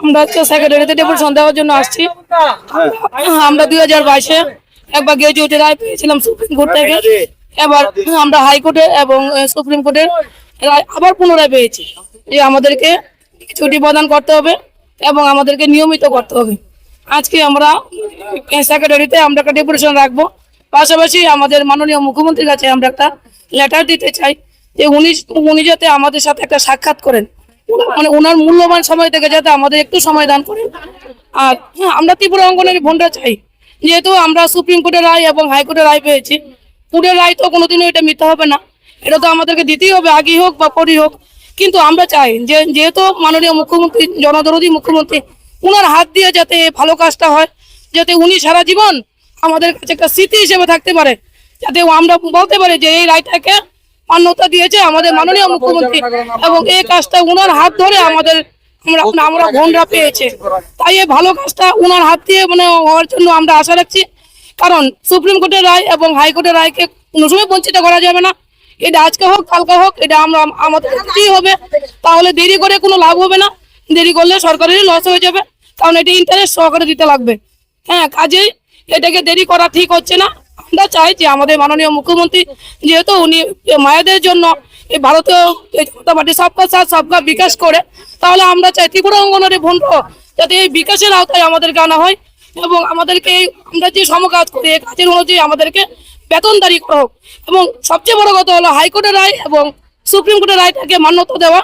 আমরা সেক্রেটারিতে ডেপুটেশন দেওয়ার জন্য আসছি। আমরা 2022-এ একবার গ্র্যাজুয়েটের রায় পেয়েছিলাম সুপ্রিম কোর্ট থেকে, এবার আমরা হাইকোর্টে এবং সুপ্রিম কোর্টের রায় আবার পুনরায় পেয়েছি যে আমাদেরকে ছুটি প্রদান করতে হবে এবং আমাদেরকে নিয়মিত করতে হবে। আজকে আমরা সেক্রেটারিতে আমরা একটা ডেপুটেশন রাখবো। পাশাপাশি আমাদের মাননীয় মুখ্যমন্ত্রীর কাছে আমরা একটা লেটার দিতে চাই যে উনি যাতে আমাদের সাথে একটা সাক্ষাৎ করেন, মানে ওনার মূল্যবান সময় থেকে যাতে আমাদের একটু সময় দান করেন। আর আমরা ত্রিপুরা অঙ্গনের ভোটটা চাই, যেহেতু আমরা সুপ্রিম কোর্টের রায় এবং হাইকোর্টের রায় পেয়েছি। কোর্টের রায় তো কোনোদিনও এটা মিথ্যা হবে না, এটা তো আমাদেরকে দিতেই হবে, আগেই হোক বা পরই হোক। কিন্তু আমরা চাই যে যেহেতু মাননীয় মুখ্যমন্ত্রী জনদরদী মুখ্যমন্ত্রী, ওনার হাত দিয়ে যাতে এই ভালো কাজটা হয়, যাতে উনি সারা জীবন আমাদের কাছে একটা স্মৃতি হিসেবে থাকতে পারে, যাতে আমরা বলতে পারি যে এই রায়টাকে মান্যতা দিয়েছে আমাদের মাননীয় মুখ্যমন্ত্রী এবং এই কাজটা উনার হাত ধরে আমরা বোনরা পেয়েছে। তাই এই ভালো কাজটা উনার হাত দিয়ে মানে হওয়ার জন্য আমরা আশা রাখছি। কারণ সুপ্রিম কোর্টের রায় এবং হাইকোর্টের রায়কে কোনো সময় বঞ্চিত করা যাবে না। এটা আজকে হোক কালকে হোক, এটা আমাদের দিতেই হবে। তাহলে দেরি করে কোনো লাভ হবে না, দেরি করলে সরকারেরই লস হয়ে যাবে, কারণ এটা ইন্টারেস্ট সহকারে দিতে লাগবে। হ্যাঁ, কাজেই এটাকে দেরি করা ঠিক হচ্ছে না। আমরা চাই যে আমাদের মাননীয় মুখ্যমন্ত্রী যেহেতু উনি মায়েদের জন্য এই ভারতীয় জনতা পার্টি সবকা সাথ সবকা বিকাশ করে, তাহলে আমরা চাই ত্রিপুরা অঙ্গনের ভোট যাতে এই বিকাশের আওতায় আমাদেরকে আনা হয় এবং আমাদেরকে আমরা যে সমকাজ করি এই কাজের অনুযায়ী আমাদেরকে বেতনদারি করা হোক। এবং সবচেয়ে বড় কথা হলো হাইকোর্টের রায় এবং সুপ্রিম কোর্টের রায়টাকে মান্যতা দেওয়া।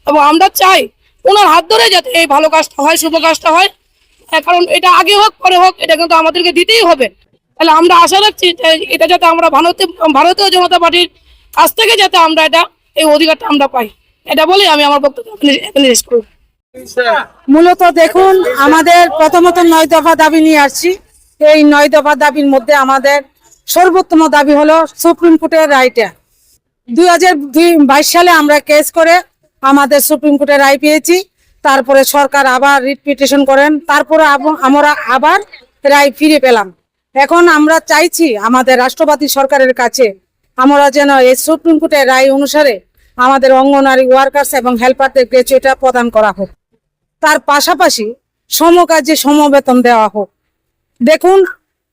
এবং আমরা চাই ওনার হাত ধরে যাতে এই ভালো কাজটা হয়, শুভ কাজটা হয়। কারণ এটা আগে হোক পরে হোক, এটা কিন্তু আমাদেরকে দিতেই হবে। তাহলে আমরা আশা রাখছি এটা যাতে আমরা ভারতীয় জনতা পার্টির কাছ থেকে যাতে আমরা এই অধিকারটা আমরা পাই, এটা বলে আমি আমার বক্তব্য শেষ করব। মূলত দেখুন, আমাদের প্রথমত 9 দফা দাবি নিয়ে আসছি। এই 9 দফা দাবির মধ্যে আমাদের সর্বোত্তম দাবি হলো সুপ্রিম কোর্টের রায়টা। 2022 সালে আমরা কেস করে আমাদের সুপ্রিম কোর্টের রায় পেয়েছি। তারপরে সরকার আবার রিট পিটিশন করেন, তারপরে আমরা আবার রায় ফিরে পেলাম। এখন আমরা চাইছি আমাদের রাষ্ট্রপতি সরকারের কাছে আমরা যেন এই সুপ্রিম কোর্টের রায় অনুসারে আমাদের অঙ্গনওয়াড়ি ওয়ার্কার্স এবং হেল্পারদের গ্র্যাজুয়েট প্রদান করা হোক। তার পাশাপাশি সমকাজে সমবেতন দেওয়া হোক। দেখুন,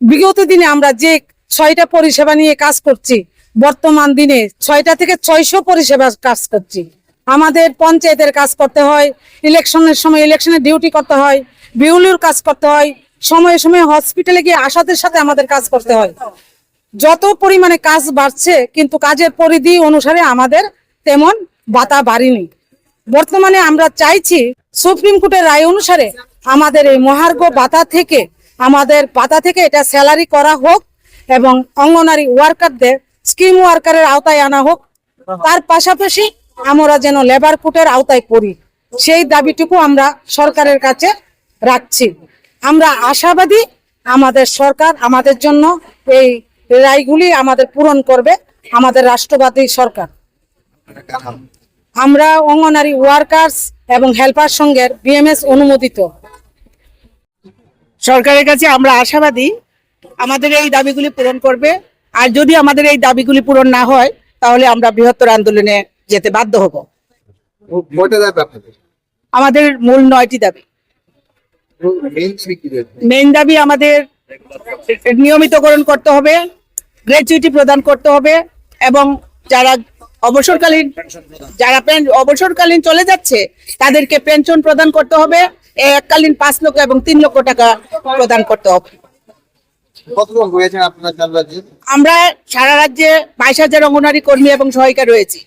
বিগত দিনে আমরা যে 6টা পরিষেবা নিয়ে কাজ করছি, বর্তমান দিনে 6টা থেকে 600 পরিষেবা কাজ করছি। আমাদের পঞ্চায়েতের কাজ করতে হয়, ইলেকশনের সময় ইলেকশনের ডিউটি করতে হয়, বিউলির কাজ করতে হয়, সময়ে সময়ে হসপিটালে গিয়ে আশাদের সাথে আমাদের কাজ করতে হয়। যত পরিমাণে কাজ বাড়ছে, কিন্তু কাজের পরিধি অনুসারে আমাদের তেমন ভাতা বাড়েনি। বর্তমানে আমরা চাইছি সুপ্রিম কোর্টের রায় অনুসারে আমাদের এই মহার্ঘ ভাতা থেকে এটা স্যালারি করা হোক এবং অঙ্গনওয়াড়ি ওয়ার্কারদের স্কিম ওয়ার্কারের আওতায় আনা হোক। তার পাশাপাশি আমরা যেন লেবার কোর্টের আওতায় পড়ি, সেই দাবিটুকু আমরা সরকারের কাছে রাখছি। আমরা আশাবাদী আমাদের সরকার আমাদের জন্য এই রায়গুলি আমাদের পূরণ করবে, আমাদের রাষ্ট্রবাদী সরকার। আমরা অঙ্গনওয়াড়ি ওয়ার্কার্স এবং হেল্পার সংঘের বিএমএস অনুমোদিত। সরকারের কাছে আমরা আশাবাদী আমাদের এই দাবিগুলি পূরণ করবে। আর যদি আমাদের এই দাবিগুলি পূরণ না হয়, তাহলে আমরা বৃহত্তর আন্দোলনে যেতে বাধ্য হব। আমাদের মূল 9টি দাবি। মেইন দাবি আমাদের নিয়মিতকরণ করতে হবে, গ্র্যাচুইটি প্রদান করতে হবে এবং যারা অবসরকালীন চলে যাচ্ছে তাদেরকে পেনশন প্রদান করতে হবে। এককালীন 5 লক্ষ এবং 3 লক্ষ টাকা প্রদান করতে হবে। আমরা সারা রাজ্যে 22,000 অঙ্গনওয়াড়ি কর্মী এবং সহায়িকা রয়েছি।